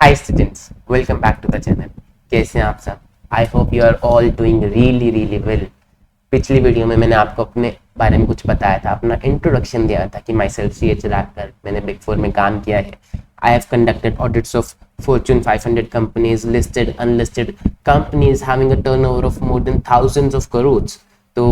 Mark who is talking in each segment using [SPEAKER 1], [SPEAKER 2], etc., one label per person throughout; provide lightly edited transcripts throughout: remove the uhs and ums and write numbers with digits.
[SPEAKER 1] Hi students, welcome back to the channel. कैसे हैं आप सब? I hope you are all doing really well. पिछली वीडियो में मैंने आपको अपने बारे में कुछ बताया था, अपना इंट्रोडक्शन दिया था कि माई सेल्फ CH राकर, मैंने बिग फोर में काम किया है। I have conducted audits of Fortune 500 companies, listed unlisted companies having a turnover of more than thousands of crores. तो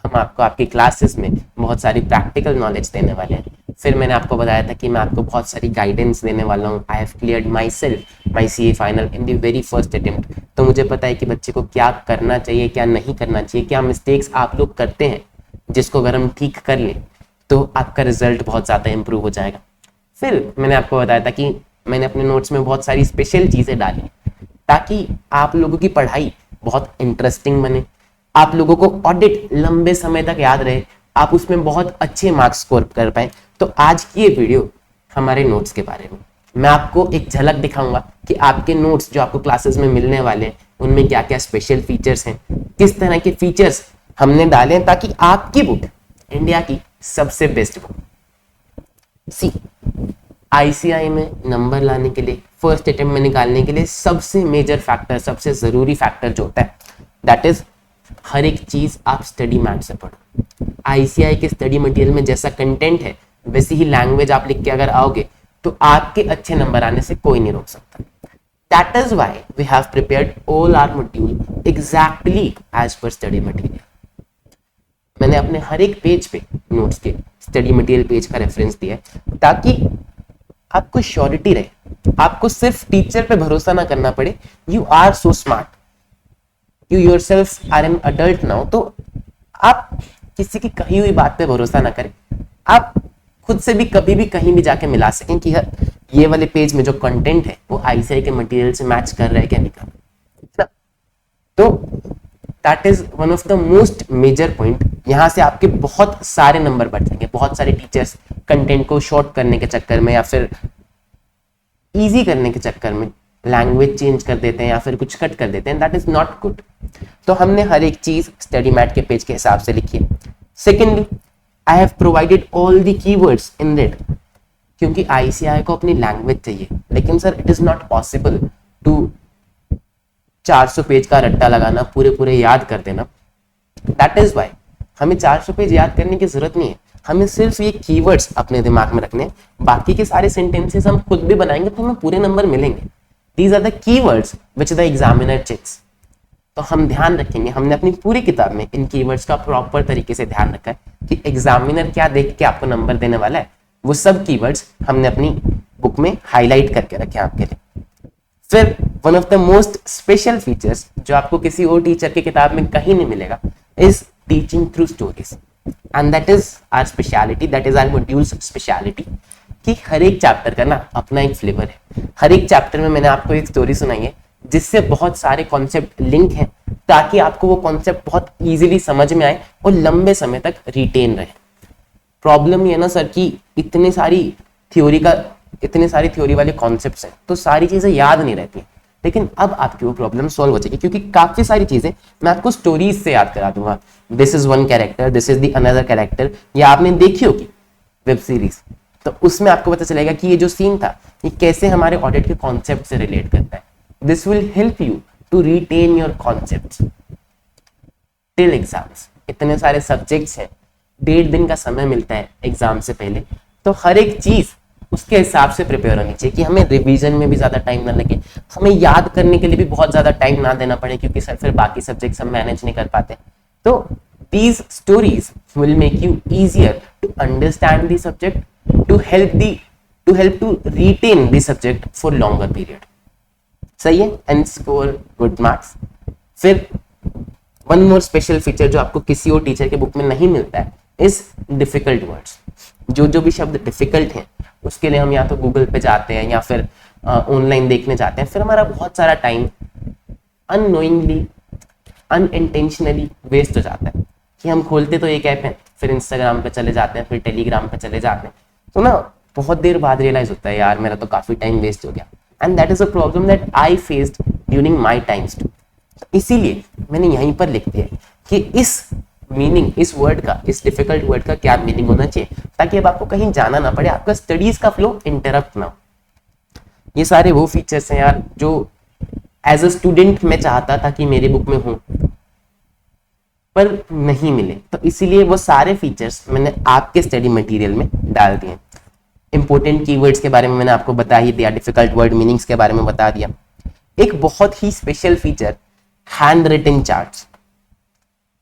[SPEAKER 1] हम आपको आपकी क्लासेस में बहुत सारी प्रैक्टिकल नॉलेज देने वाले हैं। फिर मैंने आपको बताया था कि मैं आपको बहुत सारी गाइडेंस देने वाला हूँ। I have cleared my self my CA final in the very first attempt. तो मुझे पता है कि बच्चे को क्या करना चाहिए, क्या नहीं करना चाहिए, क्या मिस्टेक्स आप लोग करते हैं, जिसको अगर हम ठीक कर लें तो आपका रिजल्ट बहुत ज़्यादा इंप्रूव हो जाएगा। फिर मैंने आपको बताया था कि मैंने अपने नोट्स में बहुत सारी स्पेशल चीज़ें डाली ताकि आप लोगों की पढ़ाई बहुत इंटरेस्टिंग बने, आप लोगों को ऑडिट लंबे समय तक याद रहे, आप उसमें बहुत अच्छे मार्क्स स्कोर कर पाए। तो आज की ये वीडियो हमारे नोट्स के बारे में, मैं आपको एक झलक दिखाऊंगा कि आपके नोट्स जो आपको क्लासेस में मिलने वाले हैं उनमें क्या क्या स्पेशल फीचर्स हैं, किस तरह के फीचर्स हमने डाले हैं ताकि आपकी बुक इंडिया की सबसे बेस्ट बुक सी ICI में नंबर लाने के लिए, फर्स्ट अटेम्प्ट में निकालने के लिए सबसे मेजर फैक्टर, सबसे जरूरी फैक्टर जो होता है दैट इज हर एक चीज आप स्टडी मैट से पढ़ो। ICI के स्टडी मटेरियल में जैसा कंटेंट है वैसी ही लैंग्वेज आप लिख के अगर आओगे तो आपके अच्छे नंबर आने से कोई नहीं रोक सकता। That is why we have prepared all our module exactly as per study material. मैंने अपने हर एक पेज पे नोट्स के स्टडी मटेरियल पेज का रेफरेंस दिया है ताकि आपको श्योरिटी रहे, आपको सिर्फ टीचर पे भरोसा ना करना पड़े। You are so smart, you yourself are an adult now, तो आप किसी की कही हुई बात पे भरोसा ना करें, आप खुद से भी कभी भी कहीं भी जाके मिला सकें कि ये वाले पेज में जो कंटेंट है वो ICI के मटेरियल से मैच कर रहा है क्या नहीं कर रहा। तो that is one of the most major point. यहां से आपके बहुत सारे नंबर बढ़ जाएंगे। बहुत सारे टीचर्स कंटेंट को शॉर्ट करने के चक्कर में या फिर इजी करने के चक्कर में लैंग्वेज चेंज कर देते हैं या फिर कुछ कट कर देते हैं। That is not good. तो हमने हर एक चीज स्टडी मैट के पेज के हिसाब से लिखी है। Secondly, I have provided all the keywords in red, क्योंकि ICI को अपनी लैंग्वेज चाहिए, लेकिन sir it is not possible to 400 page का रट्टा लगाना, पूरे याद कर देना। दैट इज वाई हमें 400 पेज याद करने की जरूरत नहीं है, हमें सिर्फ ये कीवर्ड्स अपने दिमाग में रखने, बाकी के सारे सेंटेंसेस हम खुद भी बनाएंगे तो हमें पूरे नंबर मिलेंगे। These are the keywords which the examiner checks. तो हम ध्यान रखेंगे, हमने अपनी पूरी किताब में इन कीवर्ड्स का प्रॉपर तरीके से ध्यान रखा है कि एग्जामिनर क्या देख के आपको नंबर देने वाला है। वो सब कीवर्ड्स हमने अपनी बुक में हाईलाइट करके रखे आपके लिए। फिर one of the most special features जो आपको किसी और टीचर की किताब में कहीं नहीं मिलेगा is teaching through stories, and that is our speciality, that is our modules speciality कि हर एक चैप्टर का ना अपना एक फ्लेवर है। हर एक चैप्टर में मैंने आपको एक स्टोरी सुनाई है जिससे बहुत सारे कॉन्सेप्ट लिंक हैं ताकि आपको वो कॉन्सेप्ट बहुत इजीली समझ में आए और लंबे समय तक रिटेन रहे। प्रॉब्लम ये है ना सर कि इतनी सारी थ्योरी वाले कॉन्सेप्ट्स हैं तो सारी चीजें याद नहीं रहती, लेकिन अब आपकी वो प्रॉब्लम सॉल्व हो जाएगी क्योंकि काफी सारी चीजें मैं आपको स्टोरीज से याद करा दूंगा। This is one character, this is the another character, या आपने देखी होगी वेब सीरीज, तो उसमें आपको पता चलेगा कि ये जो सीन था ये कैसे हमारे ऑडिट के कॉन्सेप्ट से रिलेट करता है। This will help you to retain your concepts till exams. इतने सारे सब्जेक्ट्स हैं, 1.5 दिन का समय मिलता है एग्जाम से पहले, तो हर एक चीज उसके हिसाब से प्रिपेयर होनी चाहिए कि हमें रिवीजन में भी ज्यादा टाइम ना लगे, हमें याद करने के लिए भी बहुत ज्यादा टाइम ना देना पड़े क्योंकि सर फिर बाकी सब्जेक्ट्स हम मैनेज नहीं कर पाते। तो these stories will make you easier to understand the subject, to help to retain the subject for longer period. सही है, एंड स्कोर गुड मार्क्स। फिर वन मोर स्पेशल फीचर जो आपको किसी और टीचर के बुक में नहीं मिलता है इज डिफिकल्ट वर्ड्स। जो भी शब्द डिफिकल्ट हैं उसके लिए हम या तो गूगल पे जाते हैं या फिर ऑनलाइन देखने जाते हैं, फिर हमारा बहुत सारा टाइम अननोइंगली, अनइंटेंशनली वेस्ट हो जाता है कि हम खोलते तो एक ऐप है, फिर इंस्टाग्राम पे चले जाते हैं, फिर टेलीग्राम पे चले जाते हैं, तो ना बहुत देर बाद रियलाइज होता है यार मेरा तो काफी टाइम वेस्ट हो गया। And that is a problem that I faced during my times too. इसीलिए मैंने यहीं पर लिख दिया कि इस वर्ड का, इस डिफिकल्ट वर्ड का क्या मीनिंग होना चाहिए ताकि अब आपको कहीं जाना ना पड़े, आपका स्टडीज का फ्लो इंटरप्ट ना हो। ये सारे वो फीचर्स हैं यार जो एज अ स्टूडेंट मैं चाहता था कि मेरे बुक में हो, पर नहीं मिले, तो इसीलिए वो सारे फीचर्स मैंने आपके स्टडी मटेरियल में डाल दिए। इंपॉर्टेंट कीवर्ड्स के बारे में मैंने आपको बता ही दिया, डिफिकल्ट वर्ड मीनिंग्स के बारे में बता दिया। एक बहुत ही special feature hand written charts.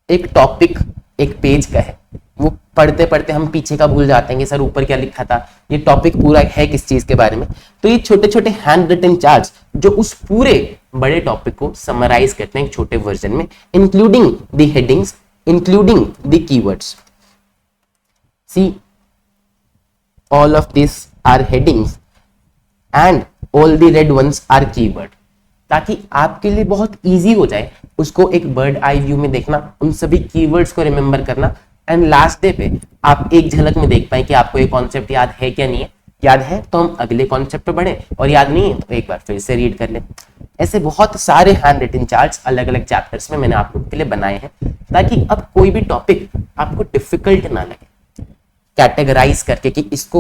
[SPEAKER 1] एक टॉपिक एक पेज का है, वो पढ़ते पढ़ते हम पीछे का भूल जाते हैं कि सर ऊपर क्या लिखा था, ये टॉपिक पूरा है किस चीज के बारे में। तो ये छोटे छोटे हैंड रिटन चार्ट्स जो उस पूरे बड़े टॉपिक को समराइज करते हैं एक छोटे वर्जन में, including the headings, including the keywords. See all of these are headings and all the red ones are keyword, ताकि आपके लिए बहुत इजी हो जाए उसको एक बर्ड आई व्यू में देखना, उन सभी कीवर्ड्स को रिमेंबर करना, एंड लास्ट डे पे आप एक झलक में देख पाए कि आपको ये कॉन्सेप्ट याद है क्या नहीं है। याद है तो हम अगले कॉन्सेप्ट पे बढ़े, और याद नहीं है तो एक बार फिर से रीड कर ले। ऐसे बहुत सारे हैंड रिटन चार्ट्स अलग अलग चैप्टर्स में मैंने आप लोगों के लिए बनाए हैं, ताकि अब कोई भी टॉपिक आपको डिफिकल्ट ना लगे। कैटेगराइज करके कि इसको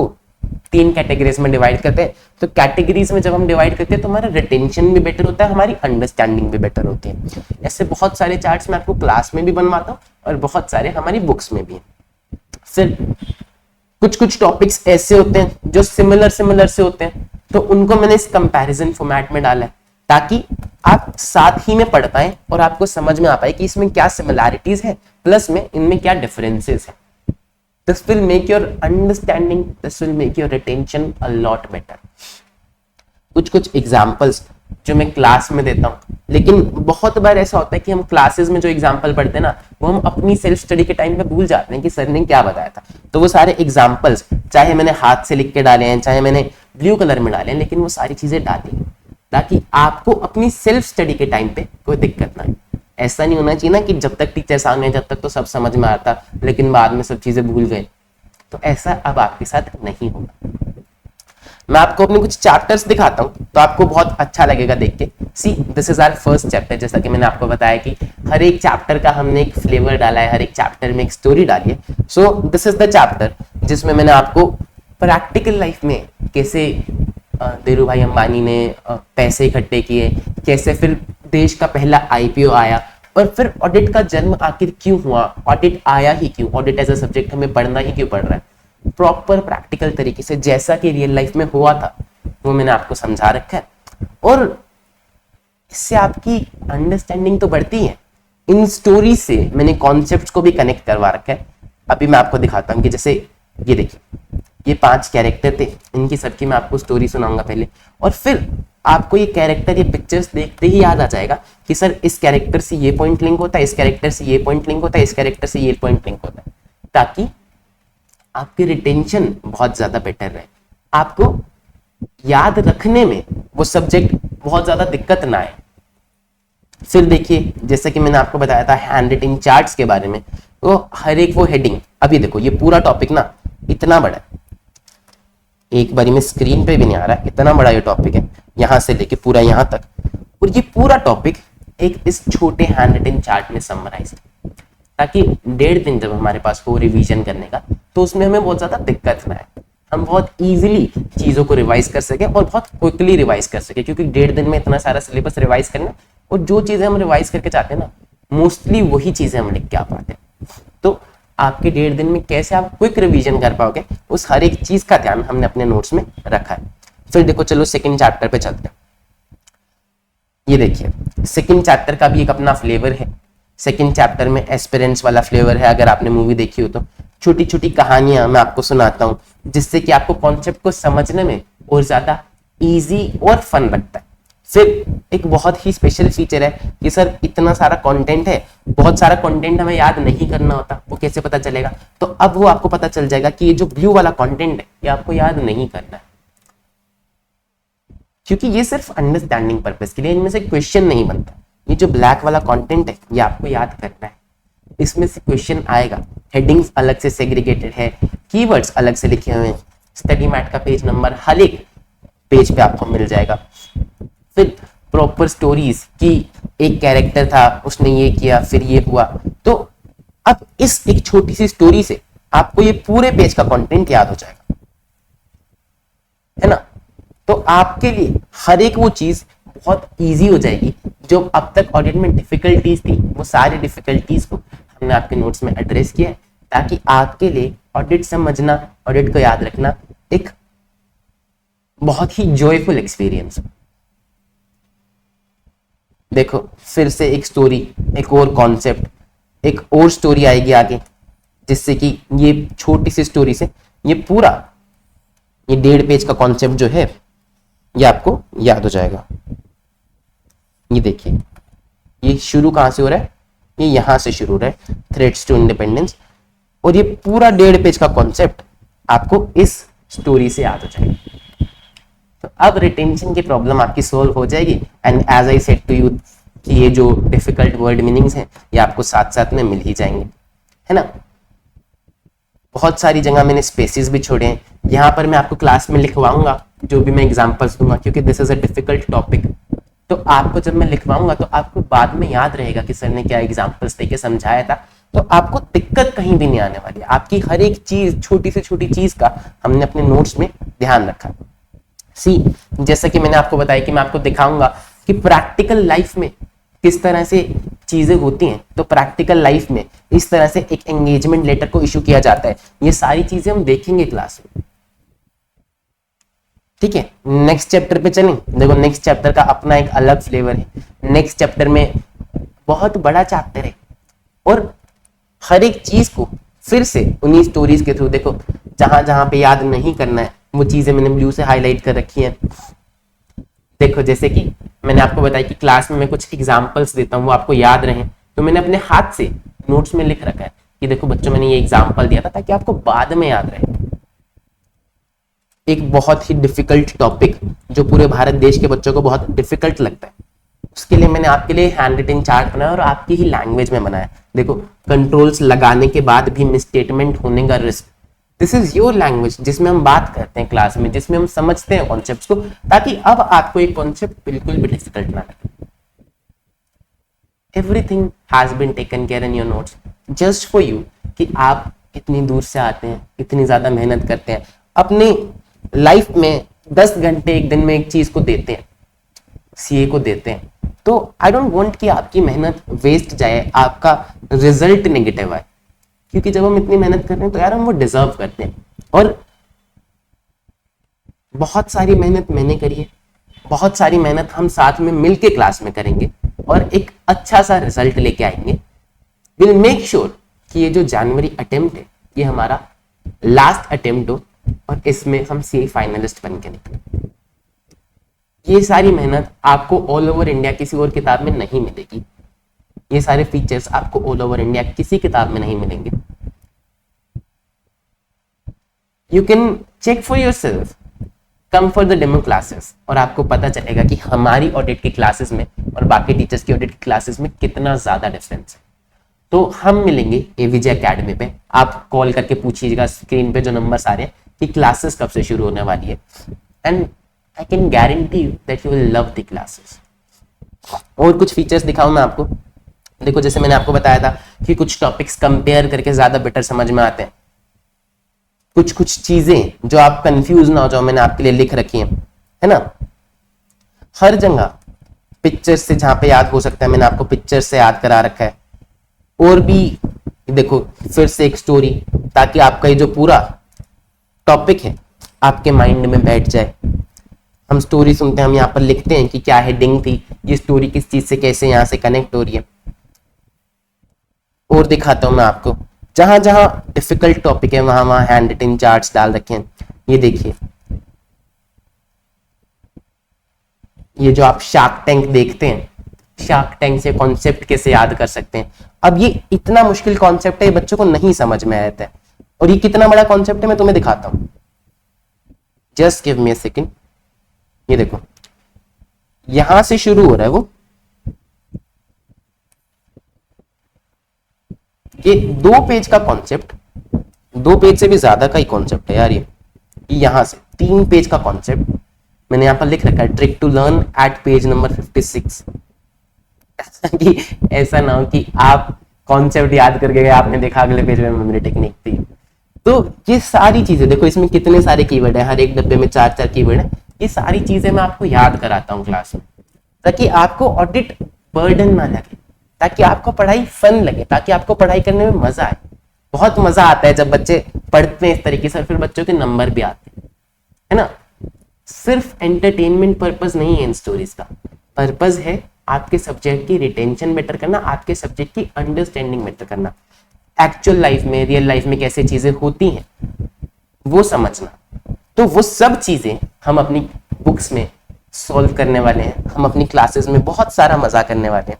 [SPEAKER 1] 3 कैटेगरीज में डिवाइड करते हैं, तो कैटेगरीज में जब हम डिवाइड करते हैं तो हमारा रिटेंशन भी बेटर होता है, हमारी अंडरस्टैंडिंग भी बेटर होती है। ऐसे बहुत सारे चार्ट्स मैं आपको क्लास में भी बनवाता हूँ और बहुत सारे हमारी बुक्स में भी हैं। फिर कुछ कुछ टॉपिक्स ऐसे होते हैं जो सिमिलर से होते हैं, तो उनको मैंने इस कंपैरिजन फॉर्मेट में डाला है, ताकि आप साथ ही में पढ़ पाए और आपको समझ में आ पाए कि इसमें क्या सिमिलैरिटीज है प्लस में इनमें क्या डिफरेंसेस है। This will make your understanding, this will make your retention a lot better. कुछ एग्जाम्पल्स जो मैं क्लास में देता हूँ, लेकिन बहुत बार ऐसा होता है कि हम क्लासेस में जो एग्जाम्पल पढ़ते हैं ना, वो हम अपनी सेल्फ स्टडी के टाइम पे भूल जाते हैं कि सर ने क्या बताया था। तो वो सारे एग्जाम्पल्स चाहे मैंने हाथ से लिख के डाले हैं, चाहे मैंने ब्लू कलर में डाले हैं, लेकिन वो सारी चीजें डाली हैं ताकि आपको अपनी सेल्फ स्टडी के टाइम पे कोई दिक्कत ना आए। ऐसा नहीं होना चाहिए ना कि जब तक टीचर सामने जब तक तो सब समझ में आता, लेकिन बाद में सब चीजें भूल गए। तो ऐसा अब आपके साथ नहीं होगा। मैं आपको अपने कुछ चैप्टर्स दिखाता हूं तो आपको बहुत अच्छा लगेगा देख के। See this is our first chapter. जैसा कि मैंने आपको बताया कि हर एक चैप्टर का हमने एक फ्लेवर डाला है, हर एक चैप्टर में एक स्टोरी डाली है। So this is the chapter जिसमें मैंने आपको प्रैक्टिकल लाइफ में कैसे धीरू भाई अंबानी ने पैसे इकट्ठे किए, कैसे फिर देश का पहला आईपीओ आया, और फिर ऑडिट का जन्म आखिर क्यों हुआ, ऑडिट आया ही क्यों, ऑडिट एज अ सब्जेक्ट हमें पढ़ना ही क्यों पड़ रहा है, प्रॉपर प्रैक्टिकल तरीके से जैसा कि रियल लाइफ में हुआ था वो मैंने आपको समझा रखा है। और इससे आपकी अंडरस्टैंडिंग तो बढ़ती है। इन स्टोरी से मैंने कॉन्सेप्ट्स को भी कनेक्ट करवा रखा है। अभी मैं आपको दिखाता हूँ कि जैसे ये देखिए, ये 5 कैरेक्टर थे, इनकी सबकी मैं आपको स्टोरी सुनाऊंगा पहले, और फिर आपको ये कैरेक्टर, ये पिक्चर्स देखते ही याद आ जाएगा कि सर इस कैरेक्टर से ये पॉइंट लिंक होता है, इस कैरेक्टर से ये पॉइंट लिंक होता है, इस कैरेक्टर से ये पॉइंट लिंक होता है, ताकि आपकी रिटेंशन बहुत ज्यादा बेटर रहे, आपको याद रखने में वो सब्जेक्ट बहुत ज्यादा दिक्कत ना आए। फिर देखिए, जैसा कि मैंने आपको बताया था हैंड रिटन चार्ट्स के बारे में, तो हर एक वो हेडिंग, अभी देखो ये पूरा टॉपिक ना इतना बड़ा है, एक बारी में स्क्रीन पे भी नहीं आ रहा है, इतना बड़ा ये टॉपिक है, यहां से लेके पूरा यहां तक, और ये पूरा टॉपिक एक इस छोटे हैंड रिटन चार्ट में समराइज है, ताकि 1.5 दिन जब हमारे पास हो रिवीजन करने का, तो उसमें हमें बहुत ज्यादा दिक्कत ना आए, हम बहुत इजीली चीजों को रिवाइज कर सके और बहुत क्विकली रिवाइज कर सके, क्योंकि 1.5 दिन में इतना सारा सिलेबस रिवाइज करना, और जो चीजें हम रिवाइज करके चाहते हैं ना, मोस्टली वही चीजें हम लिख के आ पाते हैं। तो आपके 1.5 दिन में कैसे आप क्विक रिवीजन कर पाओगे, उस हर एक चीज का ध्यान हमने अपने नोट्स में रखा है। फिर देखो, चलो सेकंड चैप्टर पे चलते हैं। ये देखिए, सेकंड चैप्टर का भी एक अपना फ्लेवर है। सेकंड चैप्टर में एस्पिरेंट्स वाला फ्लेवर है। अगर आपने मूवी देखी हो तो छोटी छोटी कहानियां मैं आपको सुनाता हूँ, जिससे कि आपको कॉन्सेप्ट को समझने में और ज्यादा इजी और फन लगता है। फिर एक बहुत ही स्पेशल फीचर है कि सर इतना सारा कंटेंट है, बहुत सारा कंटेंट हमें याद नहीं करना होता, वो कैसे पता चलेगा? तो अब वो आपको पता चल जाएगा कि ये जो ब्लू वाला कंटेंट है ये आपको याद नहीं करना है, क्योंकि ये सिर्फ अंडरस्टैंडिंग पर्पस के लिए, इनमें से क्वेश्चन नहीं बनता। ये जो ब्लैक वाला कंटेंट है ये आपको याद करना है, इसमें से क्वेश्चन आएगा। हेडिंग्स अलग से सेग्रीगेटेड है, कीवर्ड्स अलग से लिखे हुए हैं, स्टडी मैट का पेज नंबर हर एक पेज पे आपको मिल जाएगा। फिर प्रॉपर स्टोरीज की, एक कैरेक्टर था उसने ये किया फिर ये हुआ, तो अब इस एक छोटी सी स्टोरी से आपको ये पूरे पेज का कंटेंट याद हो जाएगा, है ना? तो आपके लिए हर एक वो चीज बहुत इजी हो जाएगी। जो अब तक ऑडिट में डिफिकल्टीज थी, वो सारी डिफिकल्टीज को हमने आपके नोट्स में एड्रेस किया है, ताकि आपके लिए ऑडिट समझना, ऑडिट को याद रखना एक बहुत ही जॉयफुल एक्सपीरियंस हो। देखो फिर से एक स्टोरी, एक और कॉन्सेप्ट, एक और स्टोरी आएगी आगे, जिससे कि ये छोटी सी स्टोरी से ये पूरा ये 1.5 पेज का कॉन्सेप्ट जो है ये आपको याद हो जाएगा। ये देखिए, ये शुरू कहां से हो रहा है, ये यहां से शुरू हो रहा है, थ्रेट्स टू इंडिपेंडेंस, और ये पूरा 1.5 पेज का कॉन्सेप्ट आपको इस स्टोरी से याद हो जाएगा। तो अब रिटेंशन की प्रॉब्लम आपकी सोल्व हो जाएगी। And as I said to you कि ये जो डिफिकल्ट वर्ड मीनिंग्स हैं ये आपको साथ साथ में मिल ही जाएंगे, है ना। बहुत सारी जगह मैंने स्पेसेस भी छोड़े हैं, यहाँ पर मैं आपको क्लास में लिखवाऊंगा जो भी मैं एग्जांपल्स दूंगा, क्योंकि this is a difficult topic. तो आपको जब मैं लिखवाऊंगा तो आपको बाद में याद रहेगा कि सर ने क्या एग्जांपल्स देके समझाया था, तो आपको दिक्कत कहीं भी नहीं आने वाली। आपकी हर एक चीज, छोटी से छोटी चीज का हमने अपने नोट्स में ध्यान रखा। सी, जैसा कि मैंने आपको बताया कि मैं आपको दिखाऊंगा कि प्रैक्टिकल लाइफ में किस तरह से चीजें होती हैं। तो प्रैक्टिकल लाइफ में इस तरह से एक एंगेजमेंट लेटर को इशू किया जाता है, ये सारी चीजें हम देखेंगे क्लास में, ठीक है। नेक्स्ट चैप्टर पे चलें। देखो नेक्स्ट चैप्टर का अपना एक अलग फ्लेवर है। नेक्स्ट चैप्टर में बहुत बड़ा चैप्टर है और हर एक चीज को फिर से उन्हीं स्टोरीज के थ्रू, देखो जहां जहां पे याद नहीं करना है वो चीजें मैंने ब्लू से हाईलाइट कर रखी है। देखो जैसे कि मैंने आपको बताया कि क्लास में मैं कुछ एग्जांपल्स देता हूँ, वो आपको याद रहे, तो मैंने अपने हाथ से नोट्स में लिख रखा है कि देखो बच्चों मैंने ये एग्जांपल दिया था, ताकि आपको बाद में याद रहे। एक बहुत ही डिफिकल्ट टॉपिक जो पूरे भारत देश के बच्चों को बहुत डिफिकल्ट लगता है, उसके लिए मैंने आपके लिए हैंड रिटन चार्ट बनाया और आपकी ही लैंग्वेज में बनाया। देखो कंट्रोल्स लगाने के बाद भी मिसस्टेटमेंट होने का risk, this is your language जिसमें हम बात करते हैं क्लास में, जिसमें हम समझते हैं कॉन्सेप्ट्स को, ताकि अब आपको एक कॉन्सेप्ट बिल्कुल भी डिफिकल्ट ना लगे। Everything has been taken care in your notes just for you, कि आप इतनी दूर से आते हैं, इतनी ज्यादा मेहनत करते हैं, अपने लाइफ में 10 घंटे एक दिन में एक चीज को देते हैं, सीए को देते हैं। तो आई डोंट वांट कि आपकी मेहनत वेस्ट जाए, आपका रिजल्ट नेगेटिव आए, क्योंकि जब हम इतनी मेहनत कर रहे हैं तो यार हम वो डिजर्व करते हैं। और बहुत सारी मेहनत मैंने करी है, बहुत सारी मेहनत हम साथ में मिलके क्लास में करेंगे और एक अच्छा सा रिजल्ट लेके आएंगे। विल मेक श्योर कि ये जो जनवरी अटेम्प्ट है ये हमारा लास्ट अटेम्प्ट हो और इसमें हम सीए फाइनलिस्ट बन के निकले। ये सारी मेहनत आपको ऑल ओवर इंडिया किसी और किताब में नहीं मिलेगी, ये सारे फीचर्स आपको ऑल ओवर इंडिया किसी किताब में नहीं मिलेंगे। You can check for yourself, come for the demo classes, और आपको पता चलेगा कि हमारी ऑडिट की क्लासेस में और बाकी टीचर्स की ऑडिट की क्लासेस में कितना ज्यादा डिफरेंस है। तो हम मिलेंगे एविजे एकेडमी पे, आप कॉल करके पूछिएगा, स्क्रीन पे जो नंबर्स आ रहे हैं कि क्लासेस कब से शुरू होने वाली है, and I can guarantee you that you will love the classes. और कुछ फीचर्स दिखाऊं मैं आपको। देखो जैसे मैंने आपको बताया था कि कुछ टॉपिक्स कंपेयर करके ज्यादा बेटर समझ में आते हैं, कुछ कुछ चीजें जो आप कंफ्यूज ना हो जाओ मैंने आपके लिए लिख रखी हैं, है ना। हर जगह पिक्चर्स से जहां पे याद हो सकता है मैंने आपको पिक्चर्स से याद करा रखा है। और भी देखो फिर से एक स्टोरी, ताकि आपका ये जो पूरा टॉपिक है आपके माइंड में बैठ जाए। हम स्टोरी सुनते हैं, हम यहाँ पर लिखते हैं कि क्या हेडिंग थी, ये स्टोरी किस चीज से कैसे यहाँ से कनेक्ट हो रही है। और दिखाता हूं मैं आपको, जहां जहां डिफिकल्ट टॉपिक है वहां वहां हैंड रिटन चार्ट्स डाल रखे हैं। ये देखिए, ये जो आप शार्क टैंक देखते हैं, शार्क टैंक से कॉन्सेप्ट कैसे याद कर सकते हैं। अब ये इतना मुश्किल कॉन्सेप्ट है, ये बच्चों को नहीं समझ में आता है, और ये कितना बड़ा कॉन्सेप्ट है मैं तुम्हें दिखाता हूं। Just give me a second. ये देखो यहां से शुरू हो रहा है वो, ये 2 पेज का कॉन्सेप्ट, 2 पेज से भी ज्यादा का ही कॉन्सेप्ट है यार। ये यहां से 3 पेज का कॉन्सेप्ट मैंने यहां पर लिख रखा है, trick to learn at page number 56। कि ऐसा ना हो कि आप कॉन्सेप्ट याद करके गए, आपने देखा अगले पेज में मेमोरी टेक्निक थी। तो ये सारी चीजें देखो, इसमें कितने सारे कीवर्ड है, हर एक डब्बे में 4-4 कीवर्ड है। ये सारी चीजें मैं आपको याद कराता हूँ क्लास में, ताकि आपको ऑडिट बर्डन ना लगे, ताकि आपको पढ़ाई फन लगे, ताकि आपको पढ़ाई करने में मजा आए। बहुत मजा आता है जब बच्चे पढ़ते हैं इस तरीके से, फिर बच्चों के नंबर भी आते हैं, है ना। सिर्फ एंटरटेनमेंट पर्पस नहीं है इन स्टोरीज का, पर्पस है आपके सब्जेक्ट की रिटेंशन बेटर करना, आपके सब्जेक्ट की अंडरस्टैंडिंग बेटर करना, एक्चुअल लाइफ में, रियल लाइफ में कैसे चीजें होती हैं वो समझना। तो वो सब चीजें हम अपनी बुक्स में सॉल्व करने वाले हैं, हम अपनी क्लासेस में बहुत सारा मजा करने वाले हैं,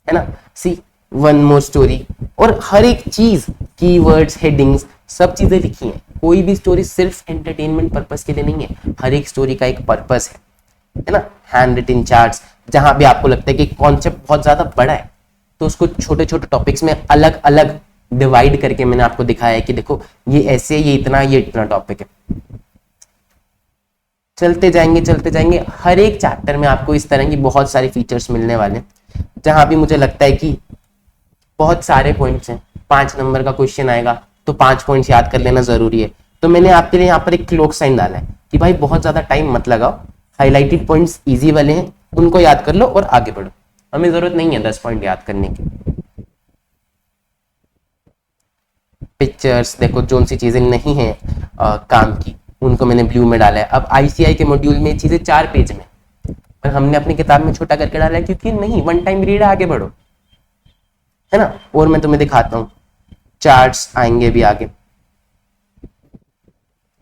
[SPEAKER 1] है ना। सी वन मोर स्टोरी, और हर एक चीज, कीवर्ड्स, हेडिंग्स, सब चीजें लिखी हैं। कोई भी स्टोरी सिर्फ एंटरटेनमेंट पर्पस के लिए नहीं है, हर एक स्टोरी का एक पर्पस है ना। हैंड रिटन चार्ट्स, जहां भी आपको लगता है कि कॉन्सेप्ट बहुत ज्यादा बड़ा है तो उसको छोटे छोटे टॉपिक्स में अलग अलग डिवाइड करके मैंने आपको दिखाया है कि देखो ये ऐसे, ये इतना टॉपिक है। चलते जाएंगे, हर एक चैप्टर में आपको इस तरह की बहुत सारे फीचर्स मिलने वाले हैं। जहां भी मुझे लगता है कि बहुत सारे पॉइंट्स हैं, 5 नंबर का क्वेश्चन आएगा तो 5 पॉइंट्स याद कर लेना जरूरी है, तो मैंने आपके लिए यहाँ पर एक क्लोक साइन डाला है कि भाई बहुत ज्यादा टाइम मत लगाओ, हाईलाइटेड पॉइंट्स इजी वाले हैं उनको याद कर लो और आगे बढ़ो। हमें जरूरत नहीं है 10 पॉइंट याद करने की। पिक्चर्स देखो, जो सी चीजें नहीं है काम की उनको मैंने ब्लू में डाला है। अब आईसीआई के मॉड्यूल में चीजें 4 पेज में, पर हमने अपनी किताब में छोटा करके डाला है क्योंकि नहीं, वन टाइम रीड, आगे बढ़ो, है ना। और मैं तुम्हें दिखाता हूँ, चार्ट्स आएंगे भी आगे।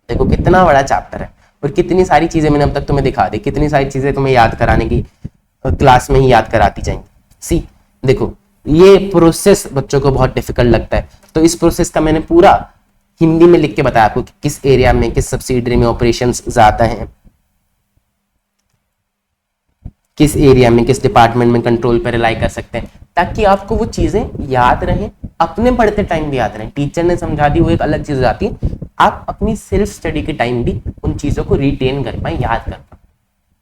[SPEAKER 1] देखो कितना बड़ा चैप्टर है और कितनी सारी चीजें मैंने अब तक तुम्हें दिखा दी, कितनी सारी चीजें तुम्हें याद कराने की क्लास में ही याद कराती जाएंगी। सी देखो, ये प्रोसेस बच्चों को बहुत डिफिकल्ट लगता है, तो इस प्रोसेस का मैंने पूरा हिंदी में लिख के बताया आपको कि किस एरिया में, किस सब्सिडरी में ऑपरेशंस ज्यादा हैं, किस एरिया में, किस डिपार्टमेंट में कंट्रोल पर रिलाई कर सकते हैं, ताकि आपको वो चीजें याद रहें, अपने पढ़ते टाइम भी याद रहें। टीचर ने समझा दी वो एक अलग चीज आती है, आप अपनी सेल्फ स्टडी के टाइम भी उन चीजों को रिटेन कर पाए, याद कर पाए।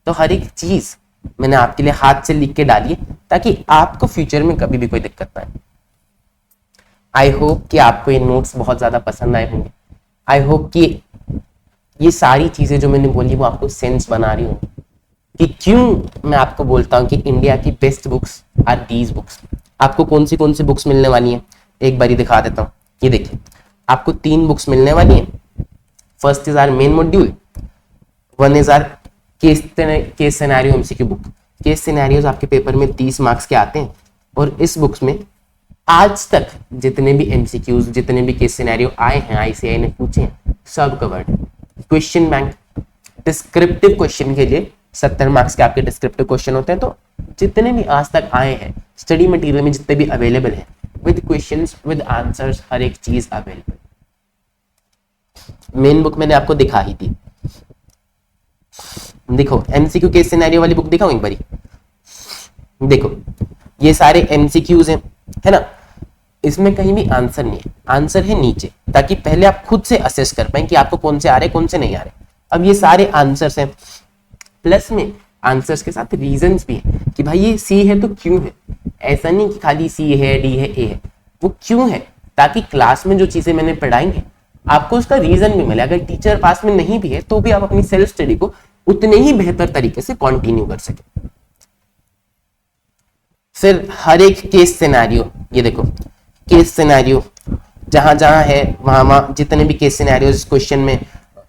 [SPEAKER 1] तो हर एक चीज मैंने आपके लिए हाथ से लिख के डाली है ताकि आपको फ्यूचर में कभी भी कोई दिक्कत ना आए। आई होप कि आपको ये नोट्स बहुत ज्यादा पसंद आए होंगे। आई होप कि ये सारी चीजें जो मैंने बोली वो आपको सेंस बना रही होंगी कि क्यों मैं आपको बोलता हूँ कि इंडिया की best books are these books. आपको कौन सी बुक्स मिलने वाली हैं, एक बार ही दिखा देता हूँ। ये देखिए, आपको 3 बुक्स मिलने वाली हैं। First is our main module, one is our case scenario MCQ book. Case scenarios आपके पेपर में 30 मार्क्स के आते हैं, और इस बुक्स में आज तक जितने भी एमसीक्यूज, जितने भी केस सिनेरियो आए हैं, आईसीआई ने पूछे हैं, सब covered. Question bank, descriptive question के लिए 70 मार्क्स के आपके डिस्क्रिप्टिव क्वेश्चन होते हैं। तो जितने भी आज तक आए हैं स्टडी मटेरियल में, जितने भी अवेलेबल हैं, विद क्वेश्चंस, विद आंसर्स, हर एक चीज अवेलेबल। मेन बुक मैंने आपको दिखा ही थी। देखो एमसीक्यू केस सिनेरियो वाली बुक दिखाऊं एक बारी। देखो ये सारे एमसीक्यूज हैं, है ना। इसमें कहीं भी आंसर नहीं है, आंसर है नीचे, ताकि पहले आप खुद से असेस कर पाए कि आपको कौन से आ रहे, कौन से नहीं आ रहे। अब ये सारे आंसर्स हैं, प्लस में आंसर्स के साथ रीजंस भी है कि भाई ये सी है तो क्यों है। ऐसा नहीं कि खाली सी है, डी है, ए है, वो क्यों है, ताकि क्लास में जो चीजें मैंने पढ़ाएंगे आपको उसका रीजन भी मिले। अगर टीचर पास में नहीं भी है तो भी आप अपनी सेल्फ स्टडी को उतने ही बेहतर तरीके से कंटिन्यू कर सके। फिर हर एक केस सिनेरियो, ये देखो केस सिनेरियो जहां जहां है वहां जितने भी केस सिनेरियो इस क्वेश्चन में,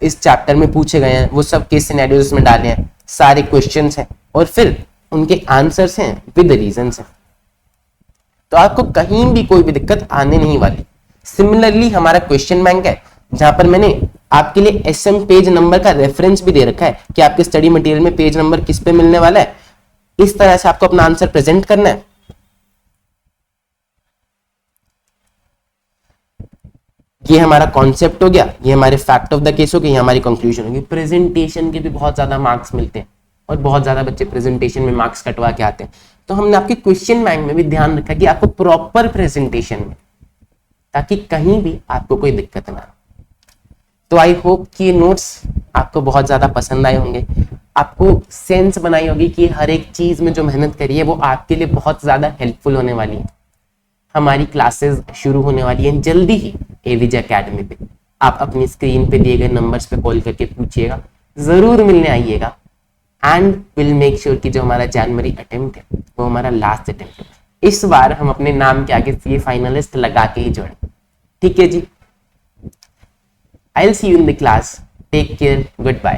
[SPEAKER 1] इस चैप्टर में पूछे गए हैं, वो सब केस सिनेरियोज इसमें डाले हैं। सारे क्वेश्चंस हैं और फिर उनके आंसर्स हैं विद रीजंस हैं, तो आपको कहीं भी कोई भी दिक्कत आने नहीं वाली। सिमिलरली हमारा क्वेश्चन बैंक है, जहां पर मैंने आपके लिए एसएम पेज नंबर का रेफरेंस भी दे रखा है कि आपके स्टडी मटेरियल में पेज नंबर किस पे मिलने वाला है। इस तरह से आपको अपना आंसर प्रेजेंट करना है। ये हमारा कॉन्सेप्ट हो गया, ये हमारे फैक्ट ऑफ द केस हो गया, ये हमारी कंक्लूजन होगी। प्रेजेंटेशन के भी बहुत ज्यादा मार्क्स मिलते हैं और बहुत ज्यादा बच्चे प्रेजेंटेशन में मार्क्स कटवा के आते हैं, तो हमने आपके क्वेश्चन बैंक में भी ध्यान रखा कि आपको प्रॉपर प्रेजेंटेशन में, ताकि कहीं भी आपको कोई दिक्कत ना हो। तो आई होप कि ये नोट्स आपको बहुत ज्यादा पसंद आए होंगे, आपको सेंस बनाई होगी कि हर एक चीज में जो मेहनत करी है वो आपके लिए बहुत ज्यादा हेल्पफुल होने वाली है। हमारी क्लासेस शुरू होने वाली हैं जल्दी ही एविज एकेडमी पे। आप अपनी स्क्रीन पे दिए गए नंबर्स पे कॉल करके पूछिएगा, ज़रूर मिलने आइएगा एंड विल मेक श्योर कि जो हमारा जनवरी अटेम्प्ट है वो हमारा लास्ट अटेम्प्ट है। इस बार हम अपने नाम के आगे सीए फाइनलिस्ट लगा के ही जोड़े। ठीक है जी, I will see you in the class, take care, good bye.